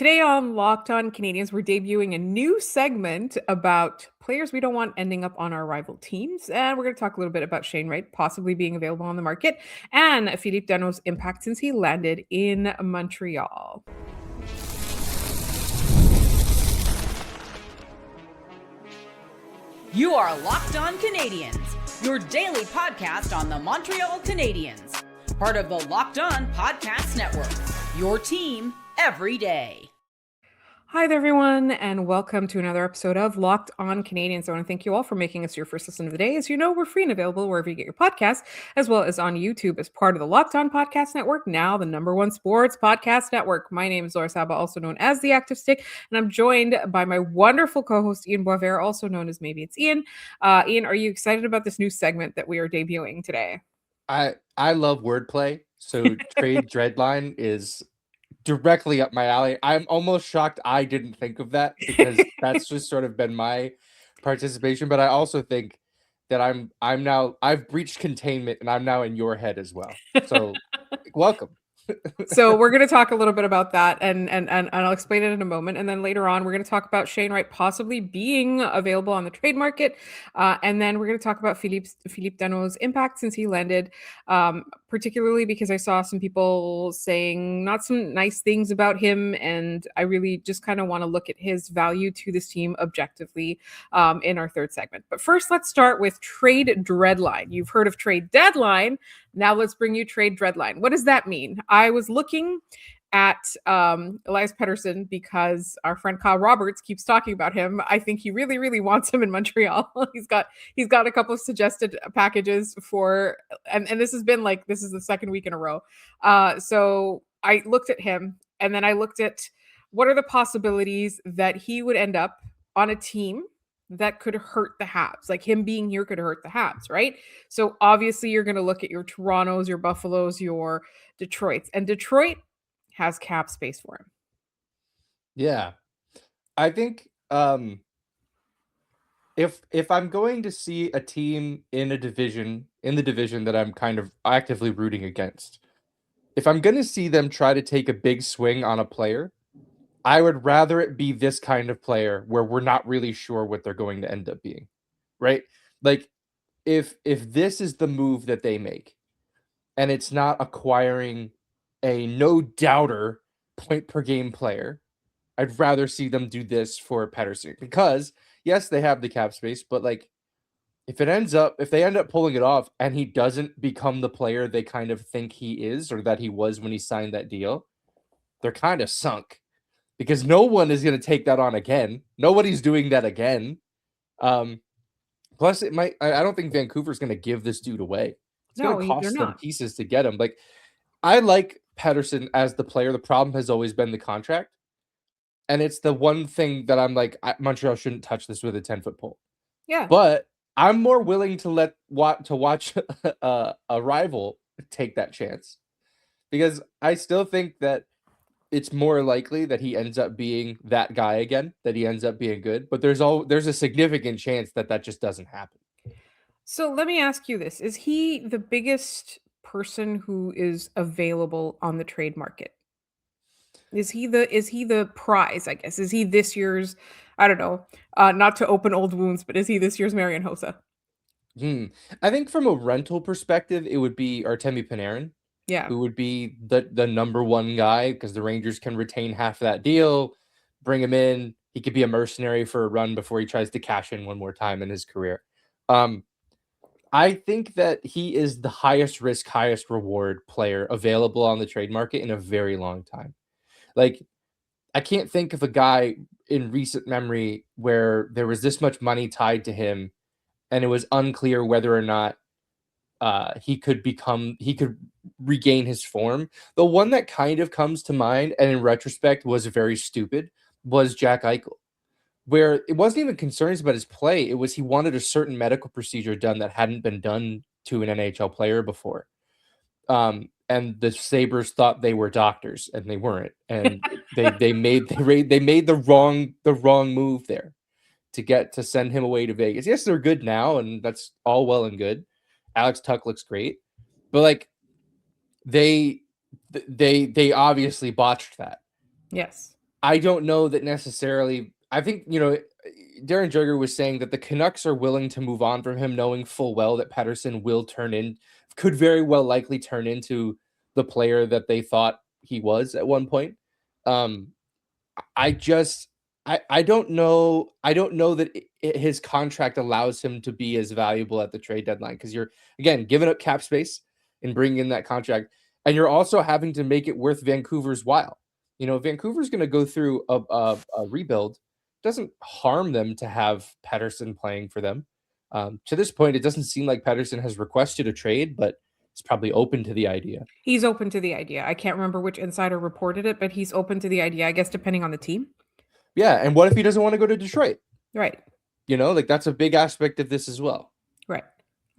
Today on Locked On Canadians, we're debuting a new segment about players we don't want ending up on our rival teams. And we're going to talk a little bit about Shane Wright possibly being available on the market and Phillip Danault's impact since he landed in Montreal. You are Locked On Canadiens, your daily podcast on the Montreal Canadiens. Part of the Locked On Podcast Network, your team every day. Hi there, everyone, and welcome to another episode of Locked On Canadiens. I want to thank you all for making us your first listen of the day. As you know, we're free and available wherever you get your podcasts, as well as on YouTube as part of the Locked On Podcast Network, now the #1 sports podcast network. My name is Laura Saba, also known as The Active Stick, and I'm joined by my wonderful co-host, Ian Boisvert, also known as Maybe It's Ian. Ian, are you excited about this new segment that we are debuting today? I love wordplay, so trade dreadline is directly up my alley. I'm almost shocked I didn't think of that because that's just sort of been my participation. But I also think that I've breached containment and I'm now in your head as well. So welcome. So we're going to talk a little bit about that and I'll explain it in a moment. And then later on, we're going to talk about Shane Wright possibly being available on the trade market. And then we're going to talk about Phillip Danault's impact since he landed, particularly because I saw some people saying not some nice things about him. And I really just kind of want to look at his value to this team objectively in our third segment. But first, let's start with trade dreadline. You've heard of trade deadline. Now let's bring you trade dreadline. What does that mean? I was looking at Elias Pettersson because our friend Kyle Roberts keeps talking about him. I think he really, really wants him in Montreal. He's got a couple of suggested packages for, and this has been like, this is the second week in a row. So I looked at him and then I looked at what are the possibilities that he would end up on a team that could hurt the Habs. Like him being here could hurt the Habs, right? So obviously you're going to look at your Torontos, your Buffaloes, your Detroits, and Detroit has cap space for him. Yeah. I think if I'm going to see a team in the division that I'm kind of actively rooting against, if I'm going to see them try to take a big swing on a player, I would rather it be this kind of player where we're not really sure what they're going to end up being, right? Like if this is the move that they make and it's not acquiring a no doubter point per game player, I'd rather see them do this for Pettersson because yes, they have the cap space, but like if they end up pulling it off and he doesn't become the player they kind of think he is or that he was when he signed that deal, they're kind of sunk. Because no one is going to take that on again. Nobody's doing that again. Plus, I don't think Vancouver's going to give this dude away. It's going to cost them pieces to get him. Like, I like Pettersson as the player. The problem has always been the contract. And it's the one thing that I'm like, Montreal shouldn't touch this with a 10-foot pole. Yeah. But I'm more willing to watch a rival take that chance. Because I still think that it's more likely that he ends up being that guy again, that he ends up being good. But there's a significant chance that just doesn't happen. So let me ask you this. Is he the biggest person who is available on the trade market? Is he the prize, I guess? Is he this year's, I don't know, not to open old wounds, but is he this year's Marian Hossa? I think from a rental perspective, it would be Artemi Panarin. Yeah. Who would be the number one guy because the Rangers can retain half of that deal, bring him in. He could be a mercenary for a run before he tries to cash in one more time in his career. I think that he is the highest risk, highest reward player available on the trade market in a very long time. Like, I can't think of a guy in recent memory where there was this much money tied to him and it was unclear whether or not he could regain his form. The one that kind of comes to mind, and in retrospect was very stupid, was Jack Eichel, where it wasn't even concerns about his play. It was he wanted a certain medical procedure done that hadn't been done to an NHL player before. And the Sabres thought they were doctors, and they weren't. And they made the wrong move there to send him away to Vegas. Yes, they're good now, and that's all well and good. Alex Tuch looks great, but like they obviously botched that. Yes. I don't know that necessarily. I think, Darren Jurger was saying that the Canucks are willing to move on from him, knowing full well that Pettersson could very well likely turn into the player that they thought he was at one point. I don't know. I don't know that his contract allows him to be as valuable at the trade deadline, because you're, again, giving up cap space and bringing in that contract, and you're also having to make it worth Vancouver's while. Vancouver's going to go through a rebuild. It doesn't harm them to have Pettersson playing for them. To this point, it doesn't seem like Pettersson has requested a trade, but he's probably open to the idea. He's open to the idea. I can't remember which insider reported it, but he's open to the idea, I guess, depending on the team. Yeah, and what if he doesn't want to go to Detroit? Right. That's a big aspect of this as well. Right.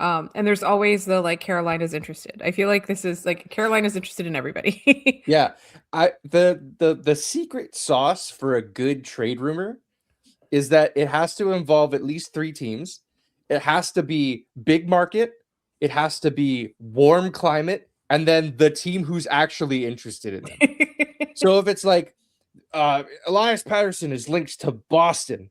And there's always the Carolina's interested. I feel like this is Carolina's interested in everybody. Yeah. The secret sauce for a good trade rumor is that it has to involve at least 3 teams. It has to be big market. It has to be warm climate, and then the team who's actually interested in them. So if it's like Elias Pettersson is linked to Boston,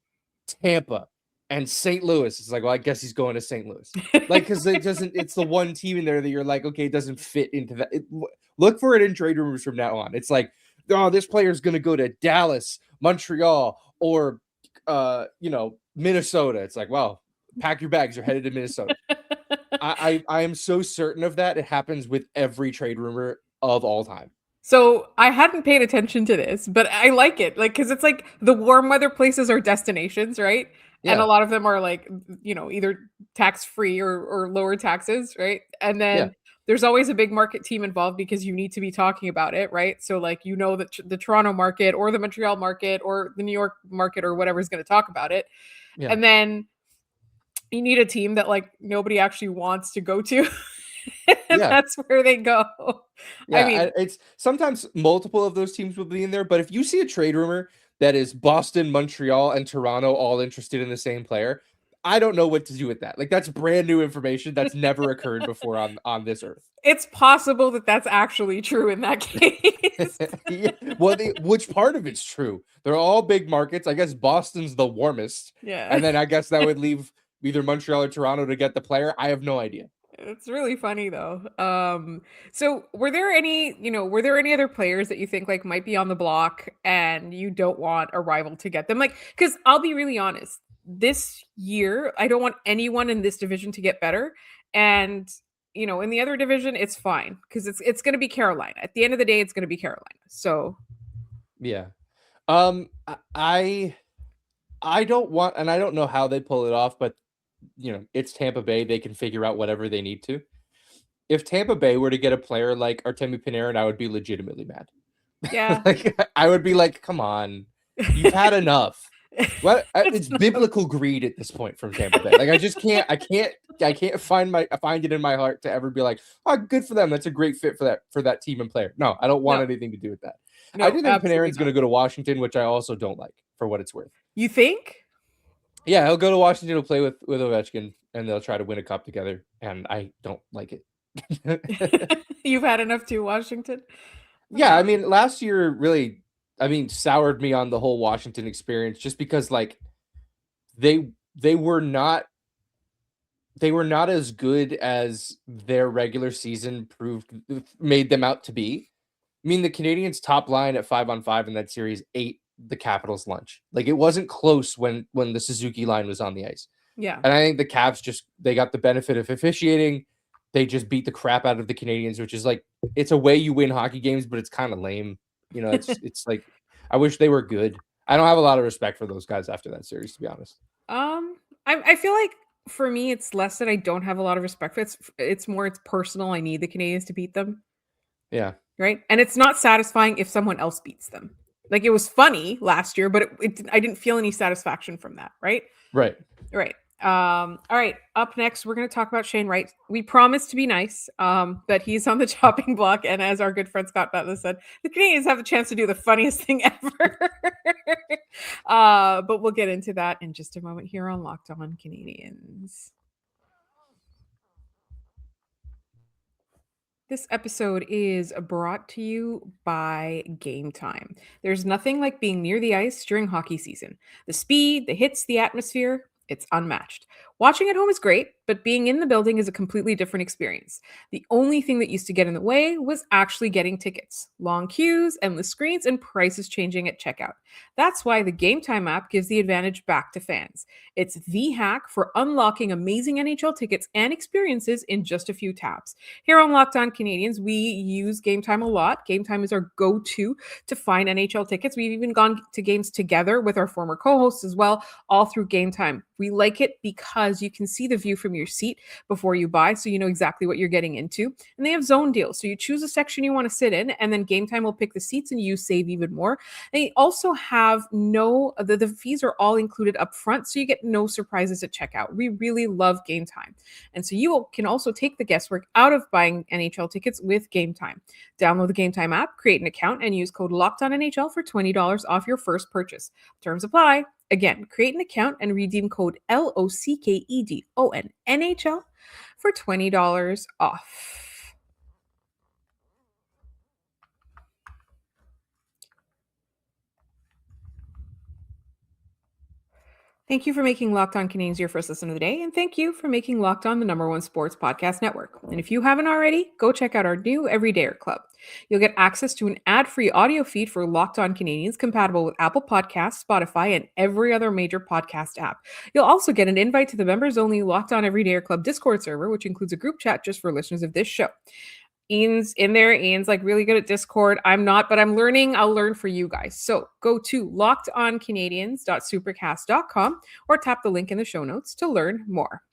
Tampa, and St. Louis, it's like, well, I guess he's going to St. Louis. Because it's the one team in there that you're like, okay, it doesn't fit into that. Look for it in trade rumors from now on. It's like, oh, this player is going to go to Dallas, Montreal, or Minnesota. It's like, well, pack your bags, you're headed to Minnesota. I am so certain of that. It happens with every trade rumor of all time. So I hadn't paid attention to this, but I like it. Because it's like the warm weather places are destinations, right? Yeah. And a lot of them are either tax-free or lower taxes, right? And then there's always a big market team involved because you need to be talking about it, right? So that the Toronto market or the Montreal market or the New York market or whatever is going to talk about it. Yeah. And then you need a team that nobody actually wants to go to. And that's where they go. Yeah, I mean, it's sometimes multiple of those teams will be in there, but if you see a trade rumor that is Boston, Montreal, and Toronto all interested in the same player, I don't know what to do with that. That's brand new information that's never occurred before on this earth. It's possible that that's actually true in that case. Yeah. Well, which part of it's true? They're all big markets. I guess Boston's the warmest. Yeah. And then I guess that would leave either Montreal or Toronto to get the player. I have no idea. It's really funny though. So were there any other players that you think might be on the block and you don't want a rival to get them? Because I'll be really honest, this year I don't want anyone in this division to get better, and in the other division it's fine because it's going to be Carolina. At the end of the day, it's going to be Carolina. So yeah, I don't want, and I don't know how they pull it off, but it's Tampa Bay. They can figure out whatever they need to. If Tampa Bay were to get a player like Artemi Panarin, I would be legitimately mad. Yeah. I would be like, come on, you've had enough. What? It's biblical greed at this point from Tampa Bay. I just can't. I can't find it in my heart to ever be like, oh, good for them. That's a great fit for that team and player. No, I don't want anything to do with that. No, I do think Panarin's going to go to Washington, which I also don't like, for what it's worth. You think? Yeah, he'll go to Washington to play with Ovechkin, and they'll try to win a cup together, and I don't like it. You've had enough too, Washington? Yeah, I mean, last year really, soured me on the whole Washington experience, just because, they were not as good as their regular season made them out to be. I mean, the Canadiens' top line at 5-on-5 in that series ate the Capitals lunch. It wasn't close when the Suzuki line was on the ice. Yeah. And I think the Caps they got the benefit of officiating. They just beat the crap out of the Canadiens, which is it's a way you win hockey games, but it's kind of lame. It's I wish they were good. I don't have a lot of respect for those guys after that series, to be honest. I feel like for me, it's less that I don't have a lot of respect for it. It's more, it's personal. I need the Canadiens to beat them. Yeah. Right. And it's not satisfying if someone else beats them. It was funny last year, but I didn't feel any satisfaction from that. Right. Right. Right. All right. Up next, we're going to talk about Shane Wright. We promised to be nice, but he's on the chopping block. And as our good friend Scott Butler said, the Canadiens have a chance to do the funniest thing ever. But we'll get into that in just a moment here on Locked On Canadiens. This episode is brought to you by Game Time. There's nothing like being near the ice during hockey season. The speed, the hits, the atmosphere, it's unmatched. Watching at home is great, but being in the building is a completely different experience. The only thing that used to get in the way was actually getting tickets. Long queues, endless screens, and prices changing at checkout. That's why the Game Time app gives the advantage back to fans. It's the hack for unlocking amazing NHL tickets and experiences in just a few taps. Here on Locked On Canadians, we use Game Time a lot. Game Time is our go-to to find NHL tickets. We've even gone to games together with our former co-hosts as well, all through Game Time. We like it because you can see the view from your seat before you buy, so you know exactly what you're getting into. And they have zone deals, so you choose a section you want to sit in, and then Game Time will pick the seats, and you save even more. They also have the fees are all included up front, so you get no surprises at checkout. We really love Game Time. And so you can also take the guesswork out of buying NHL tickets with Game Time. Download the Game Time app, create an account, and use code LOCKEDONNHL for $20 off your first purchase. Terms apply. Again, create an account and redeem code LOCKEDONNHL for $20 off. Thank you for making Locked On Canadiens your first listen of the day, and thank you for making Locked On the #1 sports podcast network. And if you haven't already, go check out our new Everydayer Club. You'll get access to an ad-free audio feed for Locked On Canadiens compatible with Apple Podcasts, Spotify, and every other major podcast app. You'll also get an invite to the members-only Locked On Everydayer Club Discord server, which includes a group chat just for listeners of this show. Ian's in there. Ian's like really good at Discord. I'm not, but I'm learning. I'll learn for you guys. So go to lockedoncanadians.supercast.com or tap the link in the show notes to learn more.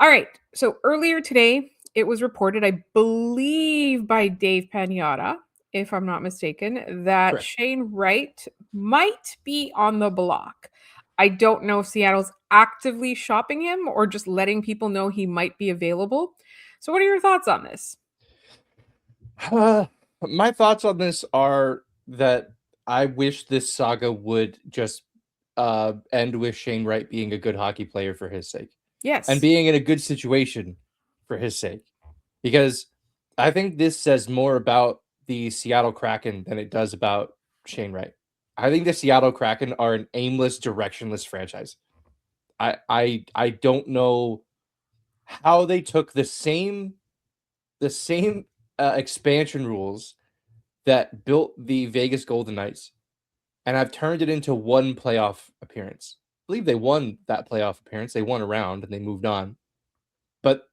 All right. So earlier today, it was reported, I believe by Dave Pagnotta, if I'm not mistaken, that Correct. Shane Wright might be on the block. I don't know if Seattle's actively shopping him or just letting people know he might be available. So what are your thoughts on this? My thoughts on this are that I wish this saga would just end with Shane Wright being a good hockey player for his sake. Yes. And being in a good situation for his sake. Because I think this says more about the Seattle Kraken than it does about Shane Wright. I think the Seattle Kraken are an aimless, directionless franchise. I don't know how they took the same expansion rules that built the Vegas Golden Knights and have turned it into one playoff appearance. I believe they won that playoff appearance. They won a round and they moved on. But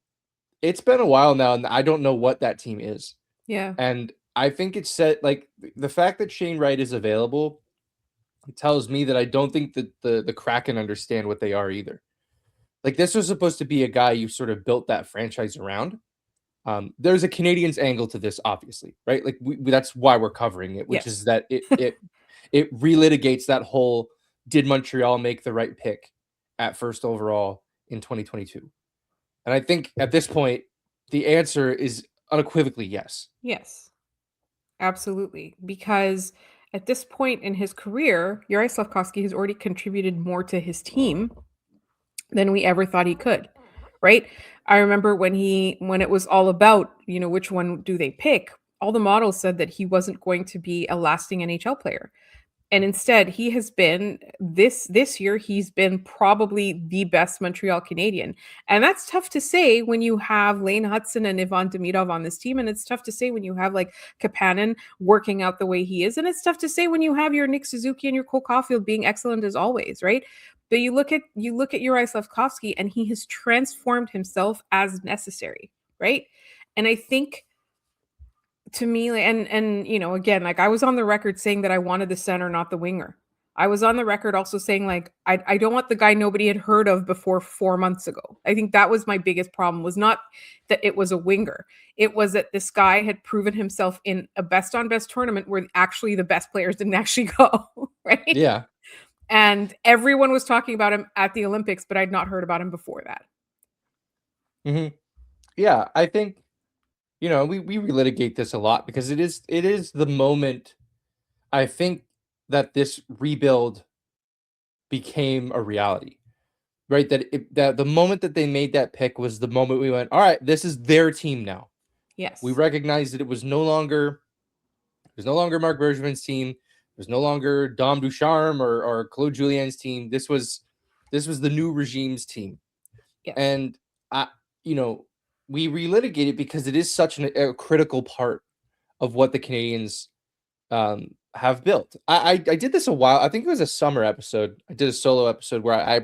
it's been a while now, and I don't know what that team is. Yeah. And I think it's set, like, the fact that Shane Wright is available, it tells me that I don't think that the Kraken understand what they are either. Like, this was supposed to be a guy you sort of built that franchise around. There's a Canadiens angle to this, obviously, right? Like, that's why we're covering it, which is that it relitigates that whole, did Montreal make the right pick at first overall in 2022? And I think at this point, the answer is unequivocally yes. Yes, absolutely. Because at this point in his career, Juraj Slafkovsky has already contributed more to his team than we ever thought he could, right? I remember when it was all about, which one do they pick? All the models said that he wasn't going to be a lasting NHL player. And instead, he has been this year, he's been probably the best Montreal Canadian. And that's tough to say when you have Lane Hudson and Ivan Demidov on this team. And it's tough to say when you have like Kapanen working out the way he is. And it's tough to say when you have your Nick Suzuki and your Cole Caulfield being excellent as always, right? But you look at Juraj Slafkovsky, and he has transformed himself as necessary, right? And I think, to me, and again, like, I was on the record saying that I wanted the center, not the winger. I was on the record also saying, like, I don't want the guy nobody had heard of before 4 months ago. I think that was my biggest problem, was not that it was a winger. It was that this guy had proven himself in a best on best tournament where actually the best players didn't actually go, right? Yeah. And everyone was talking about him at the Olympics, but I'd not heard about him before that. Mm-hmm. Yeah, I think, we relitigate this a lot because it is the moment, I think, that this rebuild became a reality, right? That the moment that they made that pick was the moment we went, all right, this is their team now. Yes. We recognized that it was no longer Marc Bergevin's team. It was no longer Dom Ducharme or Claude Julien's team. This was the new regime's team. Yes. And we relitigate it because it is such a critical part of what the Canadiens have built. I did this a while. I think it was a summer episode. I did a solo episode where I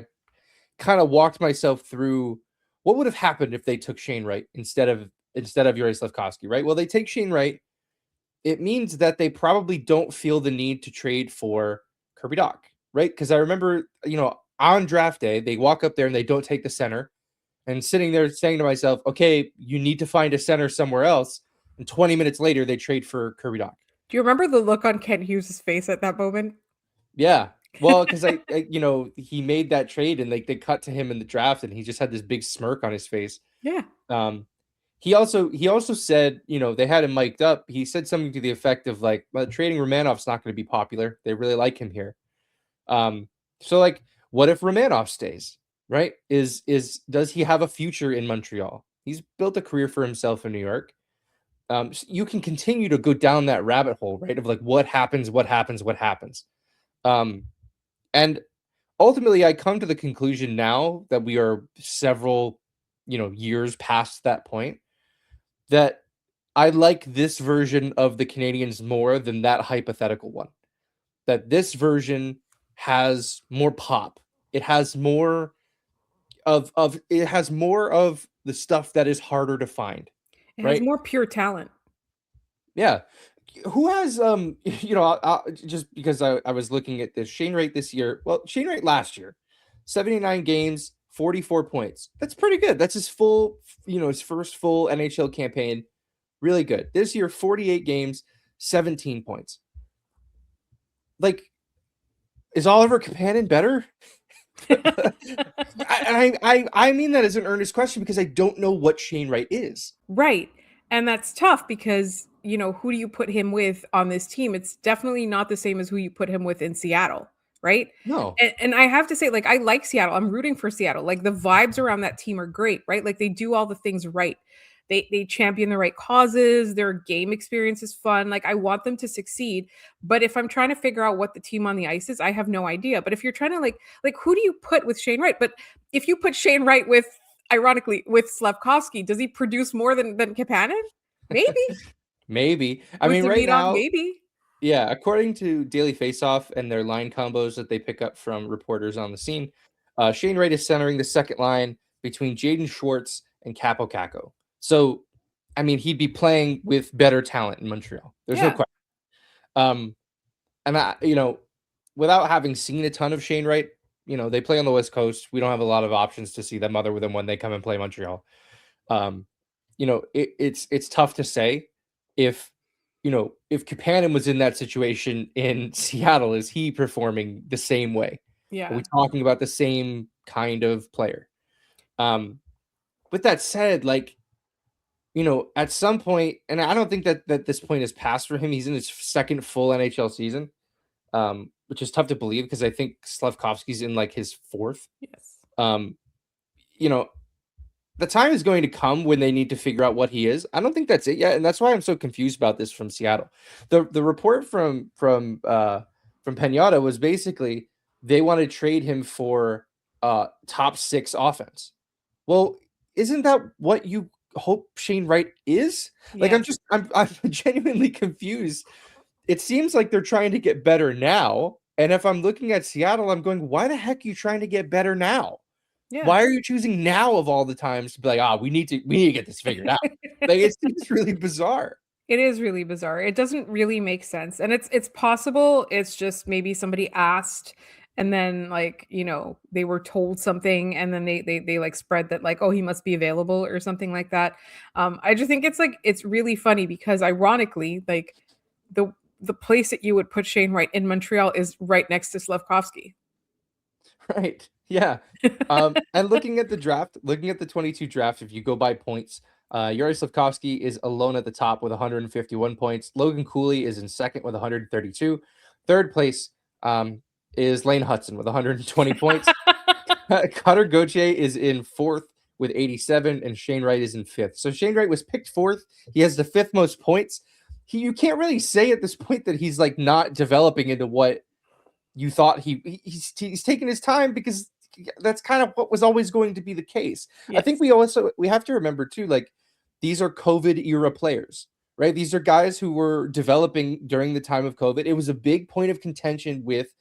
kind of walked myself through what would have happened if they took Shane Wright instead of Juraj Slafkovsky, right? Well, they take Shane Wright. It means that they probably don't feel the need to trade for Kirby Dach, right? Because I remember, on draft day, they walk up there and they don't take the center, and sitting there saying to myself, okay, you need to find a center somewhere else. And 20 minutes later, they trade for Kirby Dach. Do you remember the look on Kent Hughes' face at that moment? Yeah. Well, because he made that trade and they cut to him in the draft and he just had this big smirk on his face. Yeah. He also said, they had him mic'd up. He said something to the effect of like, well, trading Romanov's not going to be popular. They really like him here. So like, what if Romanov stays? Right? Does he have a future in Montreal? He's built a career for himself in New York. You can continue to go down that rabbit hole, right? Of like, what happens. And ultimately, I come to the conclusion now that we are several, years past that point, that I like this version of the Canadiens more than that hypothetical one. That this version has more pop. It has more of the stuff that is harder to find. It has more pure talent. Yeah. Who has just because I was looking at this Shane Wright this year. Well, Shane Wright last year, 79 games, 44 points. That's pretty good. That's his full, his first full NHL campaign. Really good. This year, 48 games, 17 points. Like, is Oliver Kapanen better? I mean that as an earnest question because I don't know what Shane Wright is. Right. And that's tough because, who do you put him with on this team? It's definitely not the same as who you put him with in Seattle, right? No. And I have to say, like, I like Seattle. I'm rooting for Seattle. Like, the vibes around that team are great, right? Like, they do all the things right. They champion the right causes. Their game experience is fun. Like, I want them to succeed. But if I'm trying to figure out what the team on the ice is, I have no idea. But if you're trying to like who do you put with Shane Wright? But if you put Shane Wright with, ironically, with Slafkovsky, does he produce more than Kapanen? Maybe. Maybe. I mean, right now, maybe. Yeah, according to Daily Faceoff and their line combos that they pick up from reporters on the scene, Shane Wright is centering the second line between Jaden Schwartz and Capo Caco. So, I mean, he'd be playing with better talent in Montreal. There's no question. And I, without having seen a ton of Shane Wright, they play on the West Coast. We don't have a lot of options to see them other than when they come and play Montreal. It's tough to say if Kapanen was in that situation in Seattle, is he performing the same way? Yeah. Are we talking about the same kind of player? With that said, like, at some point, and I don't think that this point is past for him. He's in his second full NHL season, which is tough to believe because I think Slafkovsky's in like his fourth. Yes. The time is going to come when they need to figure out what he is. I don't think that's it yet, and that's why I'm so confused about this from Seattle. The report from Pinata was basically they want to trade him for top six offense. Well, isn't that what you hope Shane Wright is? Like, Yeah. I'm genuinely confused. It seems like they're trying to get better now, and if I'm looking at Seattle, I'm going, why the heck are you trying to get better now? Yeah. Why are you choosing now of all the times to be like, we need to get this figured out? Like, it's really bizarre. It is really bizarre. It doesn't really make sense. And it's possible it's just maybe somebody asked and then they were told something and then they like spread that like, oh, he must be available or something like that. I just think it's really funny because ironically, like the place that you would put Shane Wright in Montreal is right next to Slafkovsky. Right. Yeah. And looking at the draft, looking at the 22 draft, if you go by points, Juraj Slafkovsky is alone at the top with 151 points. Logan Cooley is in second with 132. Third place is Lane Hudson with 120 points. Cutter Gauthier is in fourth with 87, and Shane Wright is in 5th. So Shane Wright was picked 4th. He has the 5th most points. You can't really say at this point that he's like not developing into what you thought he's taking his time, because that's kind of what was always going to be the case. Yes. I think we have to remember too, like, these are COVID era players, right? These are guys who were developing during the time of COVID. It was a big point of contention with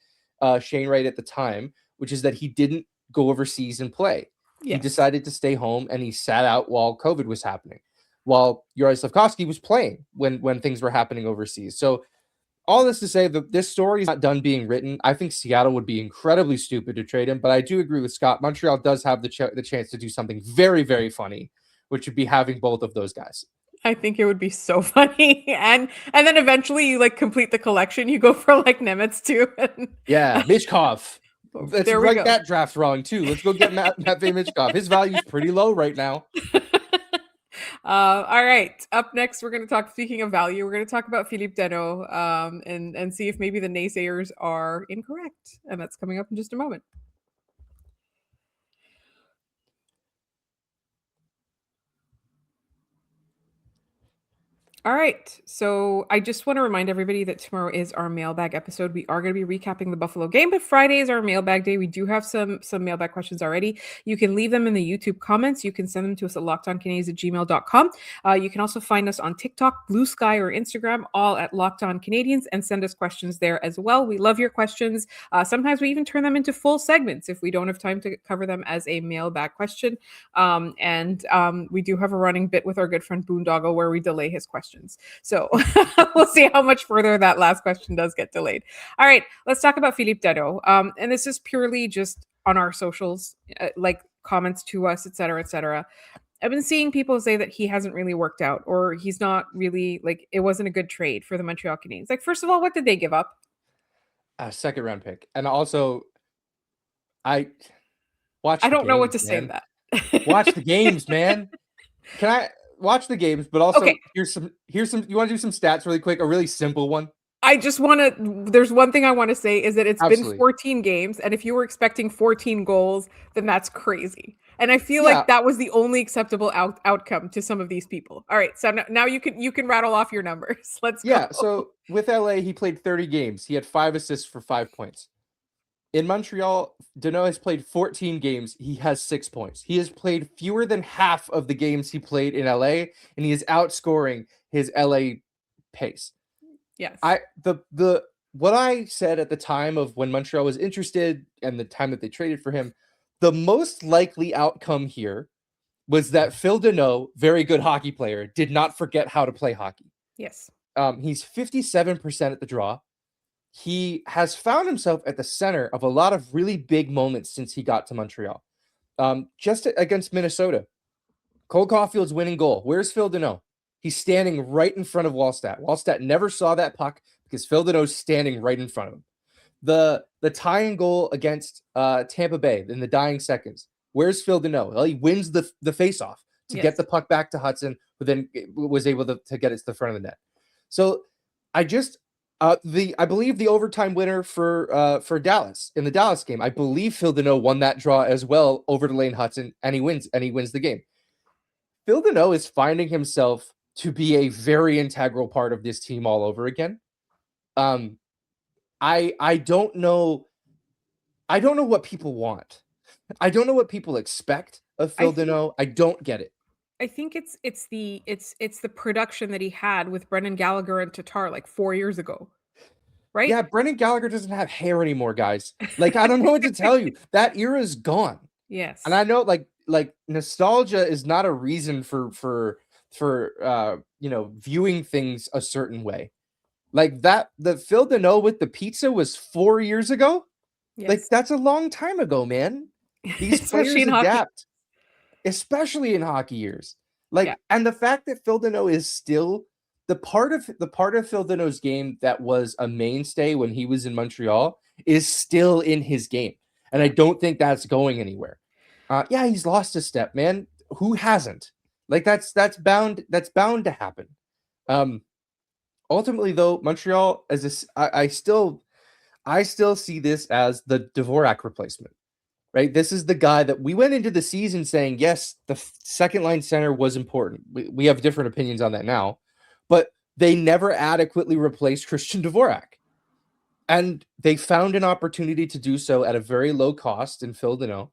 Shane Wright at the time, which is that he didn't go overseas and play. Yes. He decided to stay home, and he sat out while COVID was happening, while Juraj Slafkovsky was playing when things were happening overseas. So all this to say that this story is not done being written. I think Seattle would be incredibly stupid to trade him, but I do agree with Scott. Montreal does have the chance to do something very, very funny, which would be having both of those guys. I think it would be so funny. And then eventually you like complete the collection. You go for like Nemitz too. Yeah, Michkov. Let's There we write go. that draft wrong too. Let's go get Matvei Michkov. His value's pretty low right now. All right. Up next, we're going to talk, speaking of value, we're going to talk about Phillip Danault and see if maybe the naysayers are incorrect. And that's coming up in just a moment. All right. So I just want to remind everybody that tomorrow is our mailbag episode. We are going to be recapping the Buffalo game, but Friday is our mailbag day. We do have some mailbag questions already. You can leave them in the YouTube comments. You can send them to us at lockedoncanadians@gmail.com. You can also find us on TikTok, Blue Sky, or Instagram, all at Locked On Canadians, and send us questions there as well. We love your questions. Sometimes we even turn them into full segments if we don't have time to cover them as a mailbag question. We do have a running bit with our good friend Boondoggle where we delay his questions. So we'll see how much further that last question does get delayed. All right, let's talk about Phillip Danault. And this is purely just on our socials, like comments to us, et cetera, et cetera. I've been seeing people say that he hasn't really worked out, or he's not really, like, it wasn't a good trade for the Montreal Canadiens. Like, first of all, what did they give up? A second round pick. And also, I don't know what to say to that. Watch the games, man. Can I watch the games? But also, Okay. here's some. You want to do some stats really quick? A really simple one. I just want to, there's one thing I want to say is that it's Absolutely. been 14 games. And if you were expecting 14 goals, then that's crazy. And I feel Yeah. like that was the only acceptable outcome to some of these people. All right. So now you can rattle off your numbers. Let's go. Yeah. So with LA, he played 30 games. He had 5 assists for 5 points. In Montreal, Danault has played 14 games. He has 6 points. He has played fewer than half of the games he played in LA, and he is outscoring his LA pace. Yes. What I said at the time of when Montreal was interested and the time that they traded for him, the most likely outcome here was that Phil Danault, very good hockey player, did not forget how to play hockey. Yes. He's 57% at the draw. He has found himself at the center of a lot of really big moments since he got to Montreal. Just against Minnesota, Cole Caulfield's winning goal. Where's Phil Danault? He's standing right in front of Wallstat. Wallstat never saw that puck because Phil Danault's standing right in front of him. The tying goal against Tampa Bay in the dying seconds. Where's Phil Danault? Well, he wins the faceoff to get the puck back to Hudson, who then was able to get it to the front of the net. So I believe the overtime winner for Dallas in the Dallas game, I believe Phil Danault won that draw as well over to Lane Hudson, and he wins the game. Phil Danault is finding himself to be a very integral part of this team all over again. I don't know what people want. I don't know what people expect of Phil Danault. I don't get it. I think it's the production that he had with Brendan Gallagher and Tatar like 4 years ago. Right? Yeah, Brendan Gallagher doesn't have hair anymore, guys. Like, I don't know what to tell you. That era is gone. Yes. And I know like nostalgia is not a reason for viewing things a certain way. Like that, the Phil Danault with the pizza was 4 years ago. Yes. Like, that's a long time ago, man. These players adapt, especially in hockey years. Like, and the fact that Phil Danault is still the part of Phil Danault's game that was a mainstay when he was in Montreal is still in his game. And I don't think that's going anywhere. He's lost a step, man. Who hasn't? Like, that's bound to happen. Ultimately, though, Montreal I still see this as the Dvorak replacement. right? This is the guy that we went into the season saying, yes, the second line center was important. We have different opinions on that now, but they never adequately replaced Christian Dvorak. And they found an opportunity to do so at a very low cost in Phil Danault.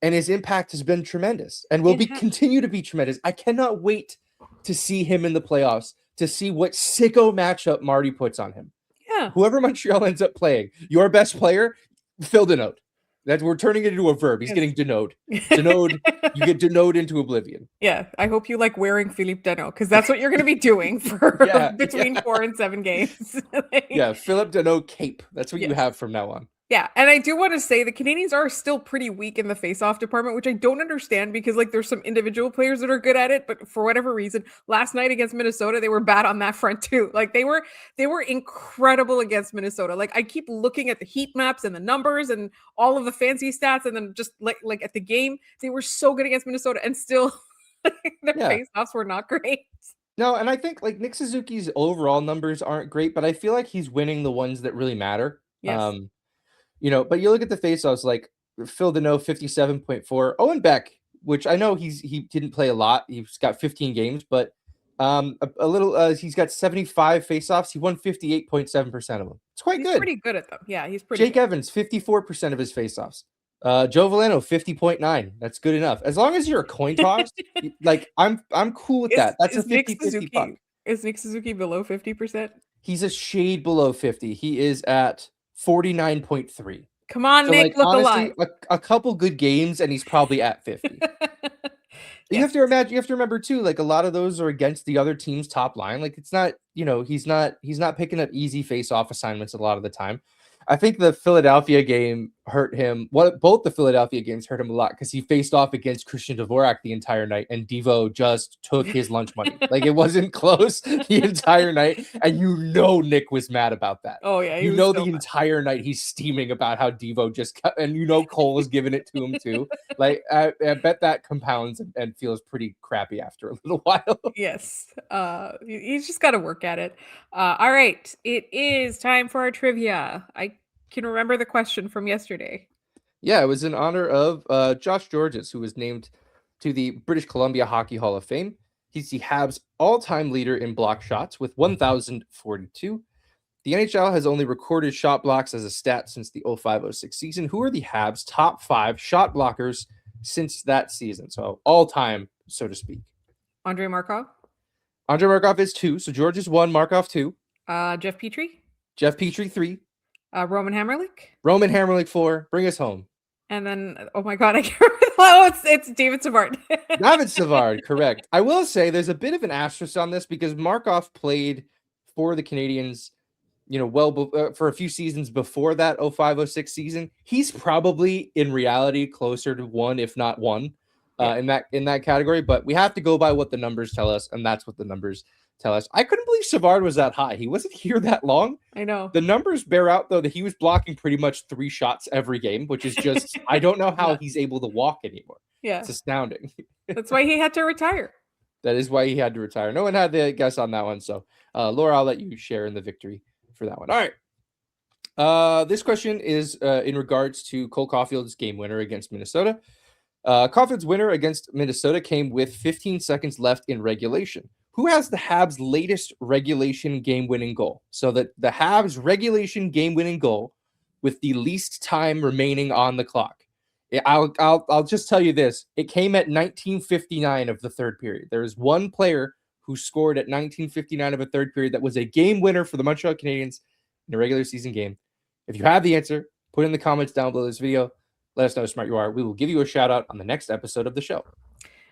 And his impact has been tremendous and will continue to be tremendous. I cannot wait to see him in the playoffs, to see what sicko matchup Marty puts on him. Yeah. Whoever Montreal ends up playing, your best player, Phil Danault. We're turning it into a verb. He's getting Danault. Danault, you get Danault into oblivion. Yeah, I hope you like wearing Phillip Danault, because that's what you're going to be doing for between 4 and 7 games. Yeah, Phillip Danault cape. That's what you have from now on. Yeah, and I do want to say the Canadiens are still pretty weak in the face-off department, which I don't understand, because like there's some individual players that are good at it, but for whatever reason, last night against Minnesota, they were bad on that front too. Like they were incredible against Minnesota. Like I keep looking at the heat maps and the numbers and all of the fancy stats, and then just like at the game, they were so good against Minnesota, and still their face-offs were not great. No, and I think like Nick Suzuki's overall numbers aren't great, but I feel like he's winning the ones that really matter. Yes. You know, but you look at the faceoffs, like Phil Danault, 57.4. Owen Beck, which I know he didn't play a lot. He's got 15 games, but he's got 75 faceoffs. He won 58.7% of them. It's quite good. He's pretty good at them. Yeah, he's pretty Jake Evans, 54% of his faceoffs. Joe Veleno, 50.9. That's good enough. As long as you're a coin toss, like I'm cool with that. That's a 50-50 puck. Is Nick Suzuki below 50%? He's a shade below 50. He is at 49.3. Come on, so Nick, like, look honestly, alive. A couple good games and he's probably at 50. You have to remember too, like a lot of those are against the other team's top line. Like it's not, he's not picking up easy face-off assignments a lot of the time. I think the Philadelphia game hurt him. Both the Philadelphia games hurt him a lot because he faced off against Christian Dvorak the entire night, and Devo just took his lunch money. Like it wasn't close the entire night, and Nick was mad about that. Oh yeah, the entire night he's steaming about how Devo just cut, and Cole was giving it to him too. Like I bet that compounds and feels pretty crappy after a little while. Yes, you just got to work at it. All right, it is time for our trivia. I can remember the question from yesterday. Yeah, it was in honor of Josh Georges, who was named to the British Columbia Hockey Hall of Fame. He's the Habs' all-time leader in block shots with 1,042. The NHL has only recorded shot blocks as a stat since the 05-06 season. Who are the Habs' top 5 shot blockers since that season? So all-time, so to speak. Andrei Markov? Andrei Markov is 2. So Georges 1, Markov 2. Jeff Petrie? Jeff Petrie 3. Roman Hammerlich? Roman Hammerlich 4. Bring us home. And then, oh my God, I can't remember. Oh, it's David Savard. David Savard, correct. I will say there's a bit of an asterisk on this because Markov played for the Canadiens, for a few seasons before that 05-06 season. He's probably in reality closer to 1, if not 1, in that category. But we have to go by what the numbers tell us, and that's what the numbers tell us. I couldn't believe Savard was that high. He wasn't here that long. I know. The numbers bear out, though, that he was blocking pretty much 3 shots every game, which is just, I don't know how he's able to walk anymore. Yeah. It's astounding. That's why he had to retire. That is why he had to retire. No one had the guess on that one. So, Laura, I'll let you share in the victory for that one. All right. This question is in regards to Cole Caulfield's game winner against Minnesota. Caulfield's winner against Minnesota came with 15 seconds left in regulation. Who has the Habs' latest regulation game-winning goal? So that the Habs' regulation game-winning goal with the least time remaining on the clock. I'll just tell you this. It came at 19:59 of the third period. There is one player who scored at 19:59 of a third period that was a game winner for the Montreal Canadiens in a regular season game. If you have the answer, put it in the comments down below this video. Let us know how smart you are. We will give you a shout out on the next episode of the show.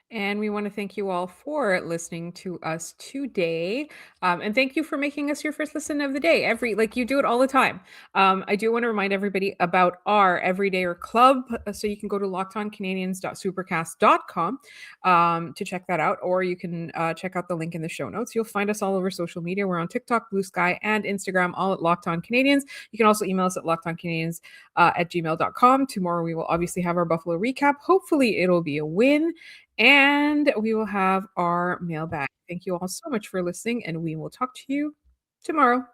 And we want to thank you all for listening to us today. And thank you for making us your first listen of the day. You do it all the time. I do want to remind everybody about our Everydayer Club. So you can go to lockedoncanadiens.supercast.com to check that out, or you can check out the link in the show notes. You'll find us all over social media. We're on TikTok, Blue Sky, and Instagram, all at Locked On Canadiens. You can also email us at lockedoncanadiens@gmail.com. Tomorrow we will obviously have our Buffalo recap. Hopefully it'll be a win. And we will have our mailbag. Thank you all so much for listening, and we will talk to you tomorrow.